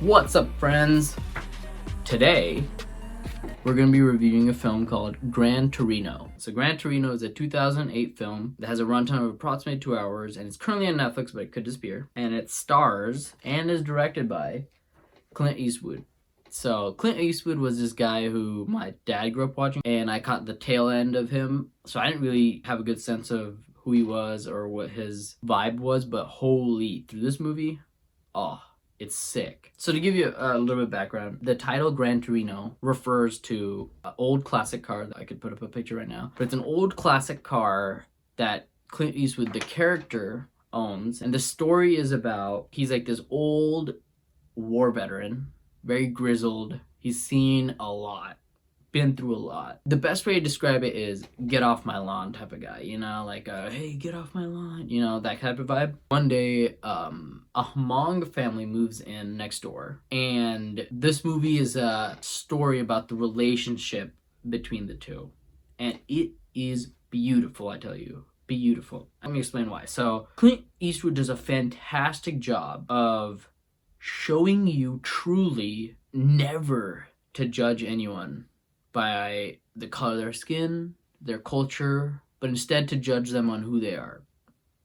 What's up, friends? Today, we're going to be reviewing a film called Gran Torino. So Gran Torino is a 2008 film that has a runtime of approximately 2 hours, and it's currently on Netflix, but it could disappear. And it stars and is directed by Clint Eastwood. So Clint Eastwood was this guy who my dad grew up watching, and I caught the tail end of him, so I didn't really have a good sense of who he was or what his vibe was, but holy, through this movie, oh, it's sick. So to give you a little bit of background, the title Gran Torino refers to an old classic car that I could put up a picture right now. But it's an old classic car that Clint Eastwood, the character, owns. And the story is about, he's like this old war veteran, very grizzled. He's seen a lot, been through a lot. The best way to describe it is get off my lawn type of guy, you know, like hey, get off my lawn, you know, that type of vibe. One day, a Hmong family moves in next door, and this movie is a story about the relationship between the two, and it is beautiful, I tell you. Beautiful. Let me explain why. So Clint Eastwood does a fantastic job of showing you truly never to judge anyone by the color of their skin, their culture, but instead to judge them on who they are.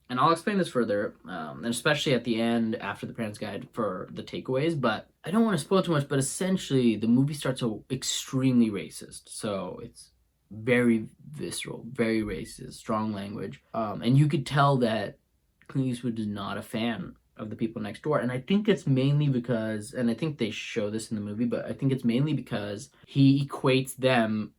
And I'll explain this further, and especially at the end after the parents' guide for the takeaways, but I don't want to spoil too much, but essentially the movie starts extremely racist. So it's very visceral, very racist, strong language. And you could tell that Clint Eastwood is not a fan of the people next door. And I think it's mainly because, and I think they show this in the movie, but I think it's mainly because he equates them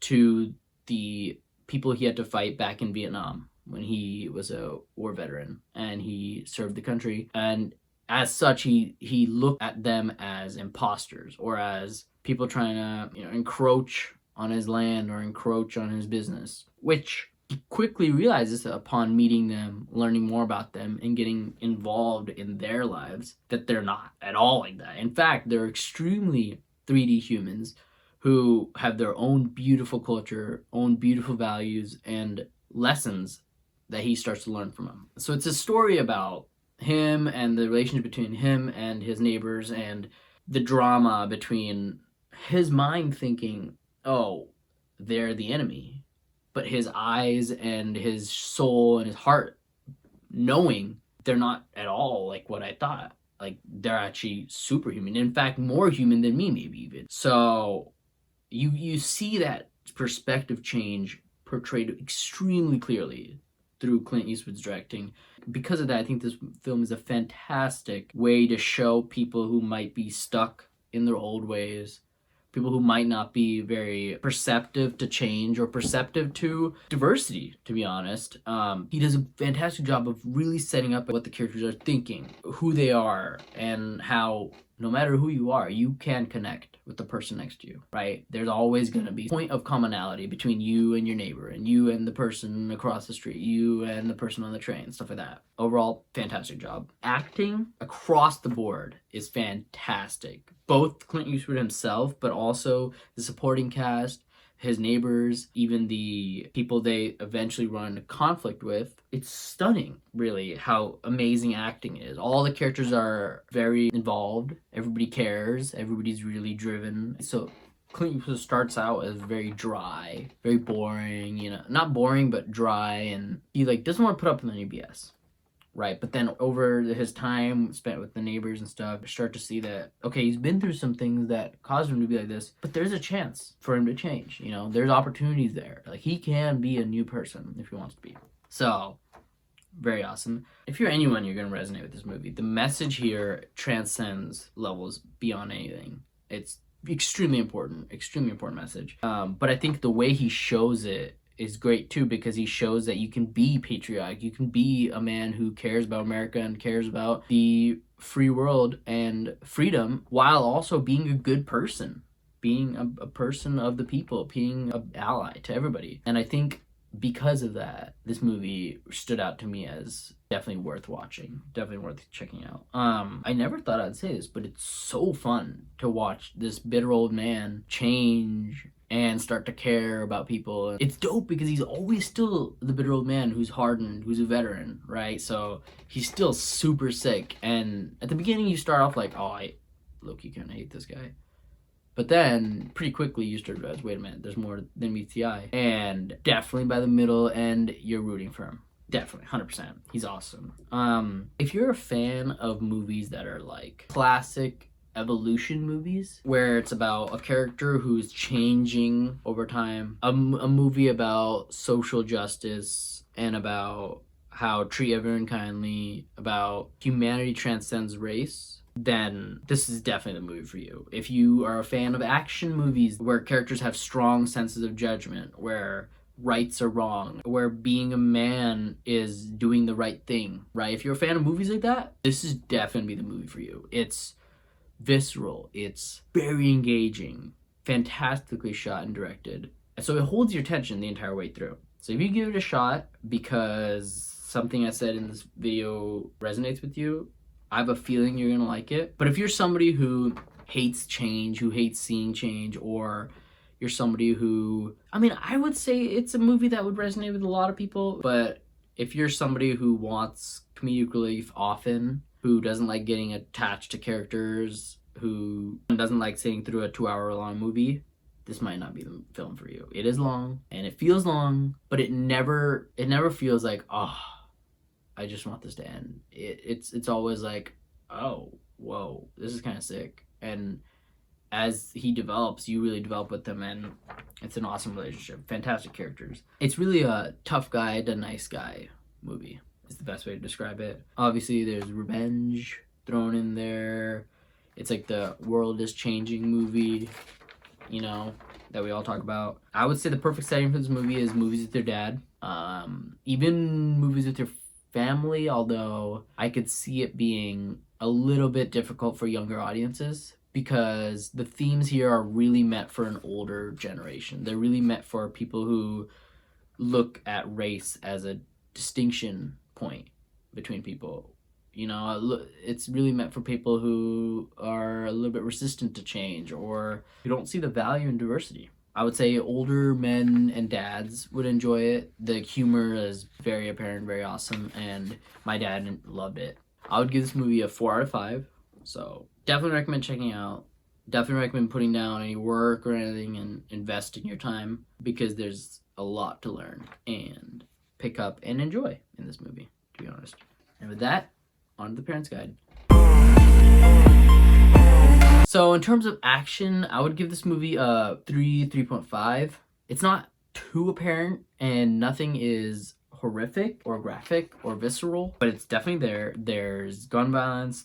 to the people he had to fight back in Vietnam when he was a war veteran and he served the country. And as such, he looked at them as imposters or as people trying to, you know, encroach on his land or encroach on his business, which he quickly realizes upon meeting them, learning more about them, and getting involved in their lives that they're not at all like that. In fact, they're extremely 3D humans who have their own beautiful culture, own beautiful values, and lessons that he starts to learn from them. So it's a story about him and the relationship between him and his neighbors and the drama between his mind thinking, oh, they're the enemy, but his eyes and his soul and his heart knowing they're not at all like what I thought. Like, they're actually superhuman. In fact, more human than me, maybe even. So you see that perspective change portrayed extremely clearly through Clint Eastwood's directing. Because of that, I think this film is a fantastic way to show people who might be stuck in their old ways, people who might not be very perceptive to change or perceptive to diversity, to be honest. He does a fantastic job of really setting up what the characters are thinking, who they are, and how no matter who you are, you can connect with the person next to you, right? There's always going to be a point of commonality between you and your neighbor, and you and the person across the street, you and the person on the train, stuff like that. Overall, fantastic job. Acting across the board is fantastic. Both Clint Eastwood himself, but also the supporting cast, his neighbors, even the people they eventually run into conflict with. It's stunning, really, how amazing acting is. All the characters are very involved. Everybody cares. Everybody's really driven. So Clint Eastwood starts out as very dry, very boring, you know, not boring, but dry, and he doesn't want to put up with any BS. Right, but then over his time spent with the neighbors and stuff, start to see that, okay, he's been through some things that caused him to be like this, but there's a chance for him to change, you know? There's opportunities there. Like, he can be a new person if he wants to be. So, very awesome. If you're anyone, you're going to resonate with this movie. The message here transcends levels beyond anything. It's extremely important message. But I think the way he shows it is great too, because he shows that you can be patriotic, you can be a man who cares about America and cares about the free world and freedom, while also being a good person, being a person of the people, being an ally to everybody. And I think because of that, this movie stood out to me as definitely worth watching, definitely worth checking out. I never thought I'd say this, but it's so fun to watch this bitter old man change and start to care about people. It's dope because he's always still the bitter old man who's hardened, who's a veteran, right? So he's still super sick. And at the beginning, you start off like, oh, low-key kind of hate this guy. But then, pretty quickly, you start to realize, wait a minute, there's more than meets the eye. And definitely by the middle end, you're rooting for him. Definitely, 100%. He's awesome. If you're a fan of movies that are like classic evolution movies, where it's about a character who's changing over time, a movie about social justice and about how treat everyone kindly, about humanity transcends race, then this is definitely the movie for you. If you are a fan of action movies where characters have strong senses of judgment, where rights are wrong, where being a man is doing the right thing, right? If you're a fan of movies like that, this is definitely the movie for you. It's visceral, it's very engaging, fantastically shot and directed. So it holds your attention the entire way through. So if you give it a shot because something I said in this video resonates with you, I have a feeling you're gonna like it. But if you're somebody who hates change, who hates seeing change, or you're somebody who, I mean, I would say it's a movie that would resonate with a lot of people, but if you're somebody who wants comedic relief often, who doesn't like getting attached to characters, who doesn't like sitting through a 2-hour long movie, this might not be the film for you. It is long, and it feels long, but it never feels like, oh, I just want this to end. It's always like, oh, whoa, this is kind of sick. And as he develops, you really develop with him, and it's an awesome relationship. Fantastic characters. It's really a tough guy to nice guy movie, is the best way to describe it. Obviously, there's revenge thrown in there. It's like the world is changing movie, you know, that we all talk about. I would say the perfect setting for this movie is movies with your dad. Even movies with your family, although I could see it being a little bit difficult for younger audiences because the themes here are really meant for an older generation. They're really meant for people who look at race as a distinction point between people. You know, it's really meant for people who are a little bit resistant to change or who don't see the value in diversity. I would say older men and dads would enjoy it. The humor is very apparent, very awesome, and my dad loved it. I would give this movie a 4 out of 5. So definitely recommend checking out. Definitely recommend putting down any work or anything and investing your time because there's a lot to learn and pick up and enjoy in this movie, to be honest. And with that, on to the Parent's Guide. So in terms of action, I would give this movie a 3.5. It's not too apparent and nothing is horrific or graphic or visceral, but it's definitely there. There's gun violence,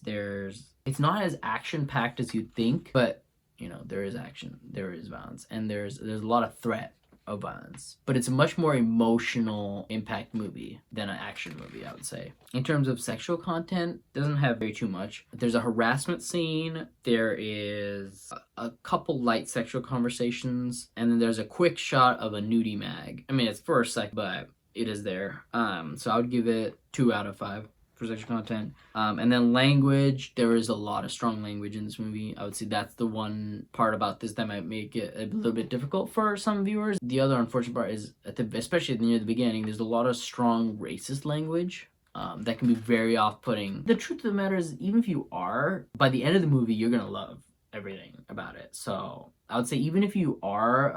it's not as action-packed as you'd think, but you know, there is action, there is violence, and there's a lot of threat of violence. But it's a much more emotional impact movie than an action movie, I would say. In terms of sexual content, doesn't have very too much. There's a harassment scene, there is a couple light sexual conversations, and then there's a quick shot of a nudie mag. I mean, it's for a sec, but it is there. So I would give it 2 out of 5 for sexual content. And then language, there is a lot of strong language in this movie. I would say that's the one part about this that might make it a little bit difficult for some viewers. The other unfortunate part is, especially near the beginning, there's a lot of strong racist language that can be very off-putting. The truth of the matter is, even if you are, by the end of the movie, you're gonna love everything about it. So I would say even if you are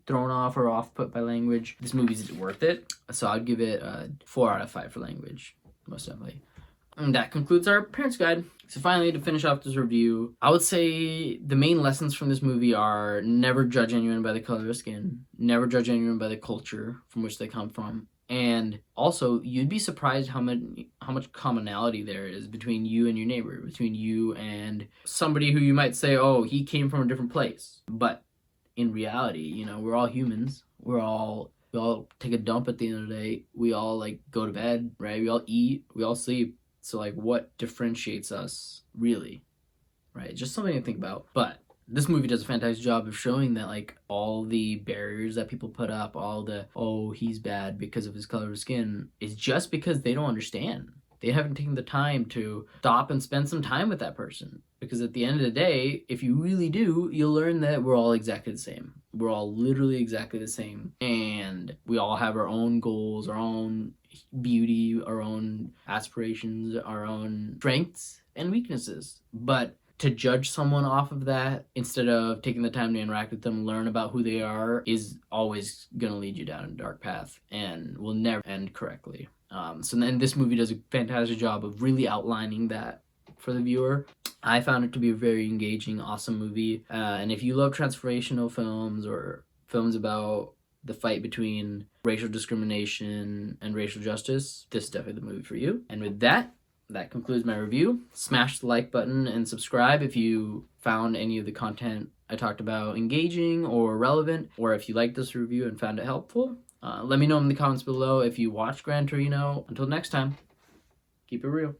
thrown off or off-put by language, this movie's worth it. So I'd give it a 4 out of 5 for language. Most definitely. And that concludes our Parent's Guide. So finally, to finish off this review, I would say the main lessons from this movie are never judge anyone by the color of their skin, never judge anyone by the culture from which they come from, and also you'd be surprised how much commonality there is between you and your neighbor, between you and somebody who you might say, oh, he came from a different place. But in reality, you know, we're all humans. We all take a dump at the end of the day. We all like go to bed, right? We all eat, we all sleep. So like what differentiates us really, right? Just something to think about. But this movie does a fantastic job of showing that like all the barriers that people put up, all the, oh, he's bad because of his color of skin, is just because they don't understand. They haven't taken the time to stop and spend some time with that person. Because at the end of the day, if you really do, you'll learn that we're all exactly the same. We're all literally exactly the same. And we all have our own goals, our own beauty, our own aspirations, our own strengths and weaknesses. But to judge someone off of that instead of taking the time to interact with them, learn about who they are, is always going to lead you down a dark path and will never end correctly. So then this movie does a fantastic job of really outlining that for the viewer. I found it to be a very engaging, awesome movie. And if you love transformational films or films about the fight between racial discrimination and racial justice, this is definitely the movie for you. And with that concludes my review. Smash the like button and subscribe if you found any of the content I talked about engaging or relevant, or if you liked this review and found it helpful. Let me know in the comments below if you watched Gran Torino. Until next time, keep it real.